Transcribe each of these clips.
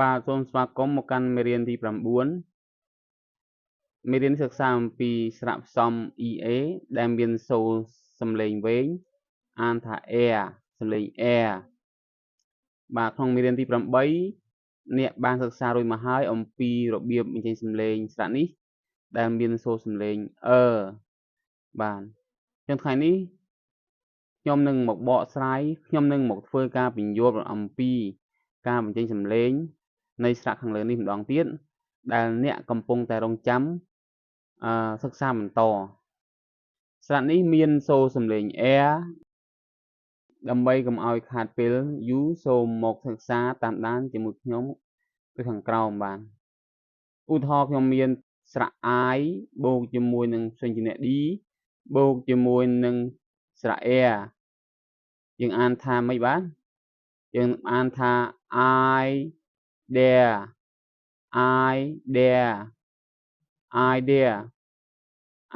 បាទសូមស្វាគមន៍មកកាន់មេរៀនទី9មេរៀនសិក្សាអំពីស្រៈផ្សំ EA ដែលមានសូរសំឡេងវែងអានថា air សំឡេង air បាទក្នុងមេរៀនទី8អ្នកបានសិក្សារួចមកហើយអំពីរបៀបបញ្ចេញសំឡេងស្រៈនេះដែលមានសូរសំឡេងបាទចឹងថ្ងៃនេះខ្ញុំនឹងមកបកស្រាយខ្ញុំនឹងមកធ្វើការពន្យល់អំពីការបញ្ចេញសំឡេងនៃស្រៈខាងលើនេះម្ដងទៀតដែលអ្នកកំពុងតែរង់ចាំសិក្សាបន្តស្រៈនេះមានសូរសំឡេង air ដើម្បីកុំឲ្យខាតពេលយូរសូមមកសិក្សាតាមដានជាមួយខ្ញុំពីខាងក្រោមបាទឧទាហរណ៍ខ្ញុំមានស្រៈ I បូកជាមួយនឹងផ្សេងជាអ្នក D បូកជាមួយនឹងស្រៈ air យើងអានថាម៉េចបាទយើងអានថា I dare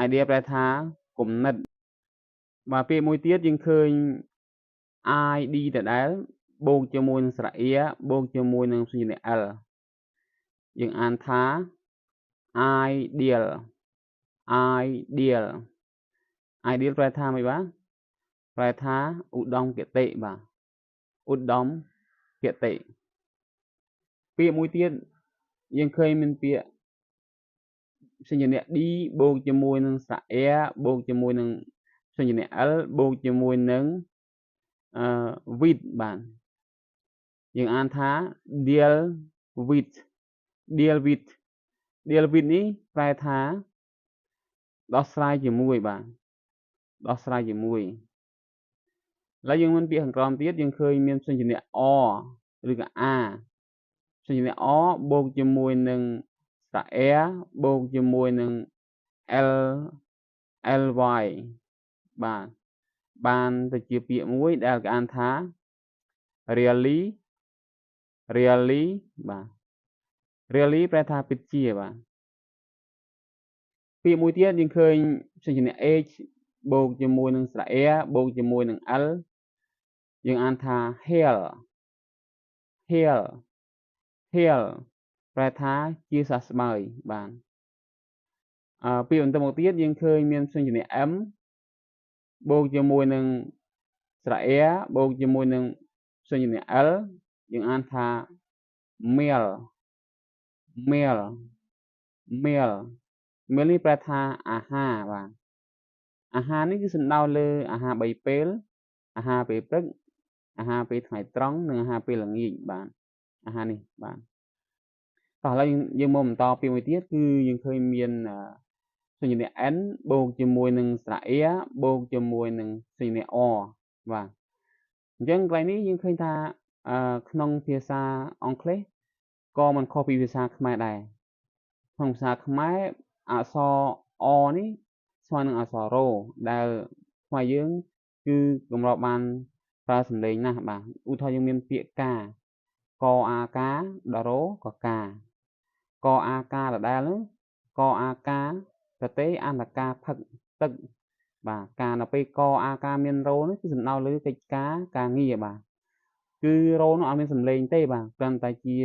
idea ប្រែថាគំនិតបាទពាក្យមួយទៀតយើងឃើញ ID ដដែលបូកជាមួយនឹងស្រៈ air បូកជាមួយនឹងផ្សេងជាអ្នក L យើងអានថា ideal ប្រែថាម៉េចបាទប្រែថាឧត្តមគតិបាទឧត្តមគតិពាក្យមួយទៀតយើងឃើញមានពាក្យផ្សេងជាអ្នក D បូកជាមួយនឹងស្រៈ air បូកជាមួយនឹងផ្សេងជាអ្នក L បូកជាមួយនឹងwith បាទយើងអានថា deal with នេះប្រែថាដោះស្រាយជាមួយបាទដោះស្រាយជាមួយហើយយើងមានពាក្យខាងក្រោមទៀតយើងឃើញមានផ្សេងជាអ្នក or ឬក៏ a ផ្សេងជាអ្នក or បូកជាមួយនឹងស្រៈ air បូកជាមួយនឹង ly បាទបានទៅជាពាក្យមួយដែលគេអានថា really បាទ really ប្រែថាពិតជាបាទពាក្យមួយទៀតយើងឃើញផ្សេងជាអ្នក h បូកជាមួយនឹងស្រៈ air បូកជាមួយនឹង l យើងអានថា hell ប្រែថាជាសះស្បើយបាទពាក្យបន្តមកទៀតយើងឃើញមានផ្សេងជាអ្នក m បូកជាមួយនឹងស្រៈ air បូកជាមួយនឹងផ្សេងជាអ្នក l យើងអានថា meal នេះប្រែថាអាហារបាទអាហារនេះគឺសំដៅលើអាហារ3ពេលអាហារពេលព្រឹកអាហារពេលថ្ងៃត្រង់និងអាហារពេលល្ងាចបាទអាហារនេះបាទតោះឥឡូវយើងមកបន្តពាក្យមួយទៀតគឺយើងឃើញមានសញ្ញា n បូកជាមួយនឹងស្រៈ air បូកជាមួយនឹងសញ្ញា or បាទអញ្ចឹងកន្លែងនេះយើងឃើញថាក្នុងភាសាអង់គ្លេសក៏មិនខុសពីភាសាខ្មែរដែរក្នុងភាសាខ្មែរអក្សរ or នេះស្មើនឹងអក្សរ rho ដែលខ្មែរយើងគឺកម្របបានប្រើសម្លេងណាស់បាទឧទាហរណ៍យើងមានពាក្យការកអាការដល់រោក៏ការកអាការដដែលនោះកអាការប្រទេសអន្តការផឹកទឹកបាទការនៅពេលកអាការមានរោនេះគឺសំដៅលើកិច្ចការងារបាទគឺរោនោះអត់មានសម្លេងទេបាទគ្រាន់តែជា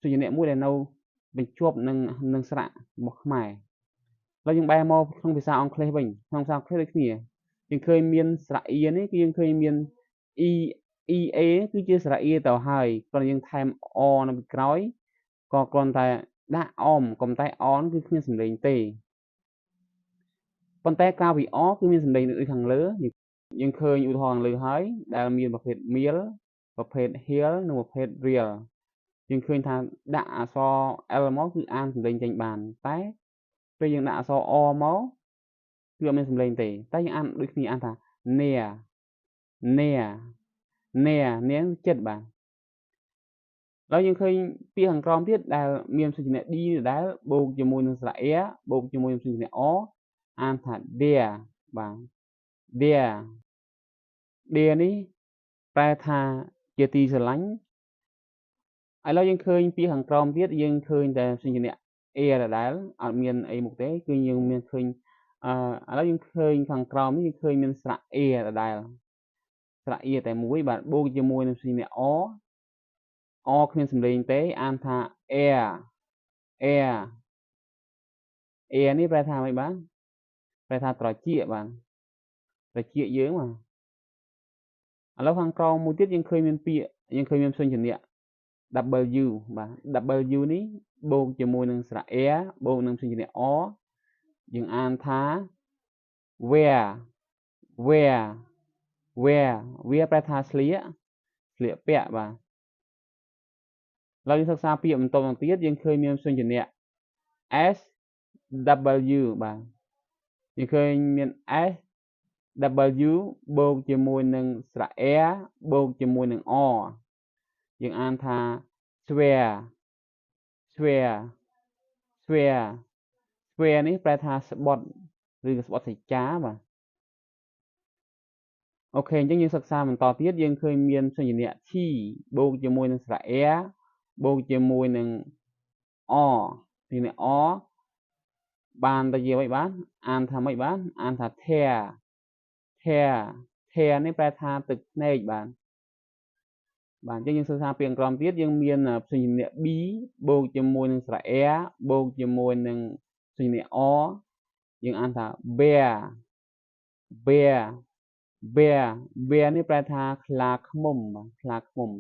សញ្ញាមួយដែលនៅបញ្ជាប់នឹងស្រៈរបស់ខ្មែរហើយយើងបែរមកក្នុងភាសាអង់គ្លេសវិញក្នុងភាសាអង់គ្លេសដូចគ្នាយើងឃើញមានស្រៈ e នេះគឺយើងឃើញមាន ea គឺជាស្រៈ e ទៅហើយគ្រាន់តែយើងថែម o នៅពីក្រោយក៏គ្រាន់តែដាក់អមកុំតែ o គឺគ្មានសម្លេងទេប៉ុន្តែក្រៅពី o គឺមានសម្លេងដូចខាងលើយើងឃើញឧទាហរណ៍ខាងលើហើយដែលមានប្រភេទ meal ប្រភេទ hill និងប្រភេទ real យើងឃើញថាដាក់អក្សរ l មកគឺអានសម្លេងចេញបានតែពេលយើងដាក់អក្សរ o មកគឺអត់មានសម្លេងទេតែយើងអានដូចគ្នាអានថា near ចិត្តបាទហើយយើងឃើញពាក្យខាងក្រោមទៀតដែលមានសញ្ញា d ដែលបូកជាមួយនឹងស្រៈ air បូកជាមួយនឹងសញ្ញា o អានថា dear បាទ dear នេះប្រែថាជាទីស្រឡាញ់ឥឡូវយើងឃើញពាក្យខាងក្រោមទៀតយើងឃើញតែសញ្ញា air ដដែលអត់មានអីមុខទេគឺយើងមានឃើញឥឡូវយើងឃើញខាងក្រោមនេះយើងឃើញមានស្រៈ air ដដែលស្រៈ air តែមួយបាទបូកជាមួយនឹងសញ្ញា o อគ្មានសំឡេងទេអានថា air air air នេះប្រែថាម៉េចបាទប្រែថាត្រចៀកបាទត្រចៀកយើងបាទឥឡូវខាងក្រោមមួយទៀតយើងឃើញមានពាក្យយើងឃើញមានព្យញ្ជនៈ W បាទ W នេះបូកជាមួយនឹងស្រៈ air បូកនឹងព្យញ្ជនៈ o យើងអានថា where where where វាប្រែថាស្លៀកពាក់បាទឥឡូវយើងសិក្សាពាក្យបន្តទៀតយើងឃើញមានព្យញ្ជនៈ S W បាទយើងឃើញមាន S W បូកជាមួយនឹងស្រៈ air បូកជាមួយនឹង o យើងអានថា swear swear swear swear នេះប្រែថាស្បត់ឬក៏ស្បត់សច្ចាបាទអូខេអញ្ចឹងយើងសិក្សាបន្តទៀតយើងឃើញមានព្យញ្ជនៈ T បូកជាមួយនឹងស្រៈ air បូកជាមួយនឹង o ព្យញ្ជនៈ o បានទៅជាម៉េចបាទអានថាម៉េចបាទអានថា tear tear tear នេះប្រែថាទឹកភ្នែកបាទអញ្ចឹងយើងសិក្សាពាក្យក្រោមទៀតយើងមានព្យញ្ជនៈ B បូកជាមួយនឹងស្រៈ air បូកជាមួយនឹងព្យញ្ជនៈ o យើងអានថា bear bear bear bear នេះប្រែថាខ្លាឃ្មុំបាទខ្លាឃ្មុំ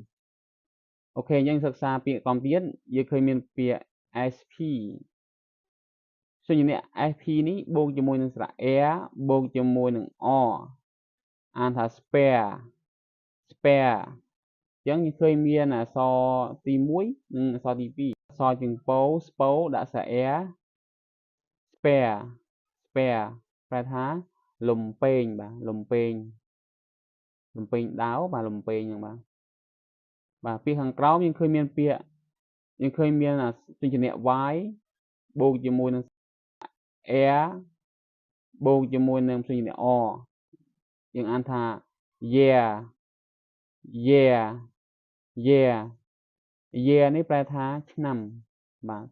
អូខេអញ្ចឹងសិក្សាពាក្យក្រោមទៀតយើងឃើញមានពាក្យ SP ព្យញ្ជនៈ SP នេះបូកជាមួយនឹងស្រៈ air បូកជាមួយនឹង o អានថា spare spare អញ្ចឹងយើងឃើញមានអក្សរទី1និងអក្សរទី2អក្សរជើងពោស្ពោដាក់ស្រៈ air spare spare ប្រែថាលំពេងបាទលំពេងដាវបាទលំពេងហ្នឹងបាទពាក្យខាងក្រោមយើងឃើញមានពាក្យយើងឃើញមានព្យញ្ជនៈ Y បូកជាមួយនឹង air បូកជាមួយនឹងព្យញ្ជនៈ o យើងអានថា year year year year នេះប្រែថាឆ្នាំបាទ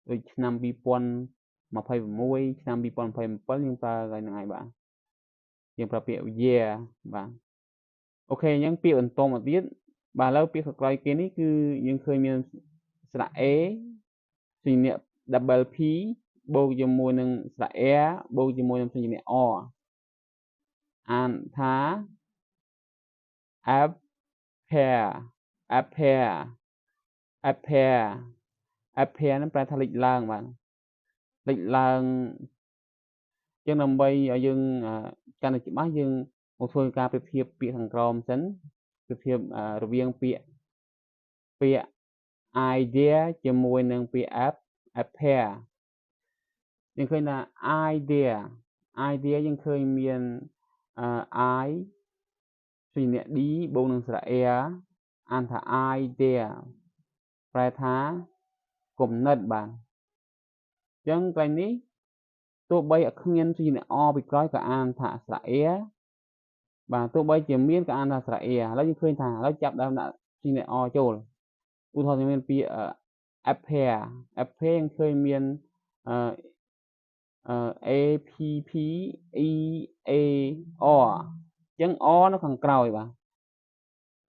ដូចឆ្នាំ2026ឆ្នាំ2027យើងប្រើកន្លែងហ្នឹងហើយបាទយើងប្រើពាក្យ year បាទអូខេអញ្ចឹងពាក្យបន្តមកទៀតបាទឥឡូវពាក្យក្រោយគេនេះគឺយើងឃើញមានស្រៈ A ព្យញ្ជនៈ double P បូកជាមួយនឹងស្រៈ air បូកជាមួយនឹងព្យញ្ជនៈ o អានថា appear appear appear appear ហ្នឹងប្រែថាលេចឡើងបាទលេចឡើងចឹងដើម្បីឲ្យយើងកាន់តែច្បាស់យើងមកធ្វើការប្រៀបធៀបពាក្យខាងក្រោមសិនប្រៀបធៀបរវាងពាក្យ idea ជាមួយនឹងពាក្យ appear យើងឃើញថា idea យើងឃើញមាន I ព្យញ្ជនៈ D បូកនឹងស្រៈ air អានថា idea ប្រែថាគំនិតបាទអញ្ចឹងកន្លែងនេះទោះបីអត់គ្មានព្យញ្ជនៈ o ពីក្រោយក៏អានថាស្រៈ air បាទទោះបីជាមានក៏អានថាស្រៈ air ឥឡូវយើងឃើញថាឥឡូវចាប់ដើមដាក់ព្យញ្ជនៈ o ចូលឧទាហរណ៍យើងមានពាក្យ appear យើងឃើញមានa p p e a o អញ្ចឹង o នៅខាងក្រោយបាទ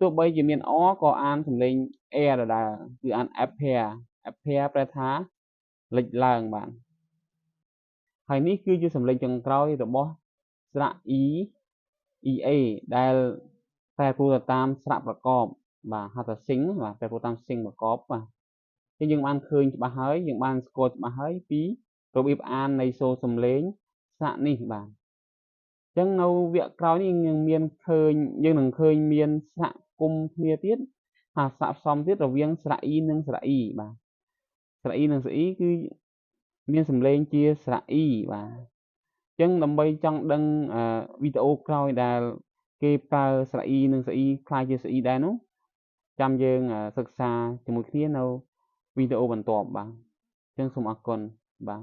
ទោះបីជាមាន o ក៏អានសំឡេង air ដដែលគឺអាន appear ប្រែថាលេចឡើងបាទហើយនេះគឺជាសំឡេងចុងក្រោយរបស់ស្រៈ ea ដែលប្រែប្រួលទៅតាមស្រៈប្រកបបាទហៅថា sing បាទប្រែប្រួលតាម sing ប្រកបបាទអញ្ចឹងយើងបានឃើញច្បាស់ហើយយើងបានស្គាល់ច្បាស់ហើយពីរបៀបអាននៃសូរសំឡេងស្រៈនេះបាទអញ្ចឹងនៅវគ្គក្រោយនេះយើងនឹងឃើញមានសហគមន៍គ្នាទៀតថាស័ព្ទផ្សំទៀតរវាងស្រៈ e និងស្រៈ e បាទស្រៈ e និងស្រៈ e គឺមានសំឡេងជាស្រៈ e បាទអញ្ចឹងដើម្បីចង់ដឹងវីដេអូក្រោយដែលគេប្រើស្រៈ e និងស្រៈ e คล้ายជាស្រៈ e ដែរនោះចាំយើងសិក្សាជាមួយគ្នានៅវីដេអូបន្ទាប់បាទអញ្ចឹងសូមអរគុណបាទ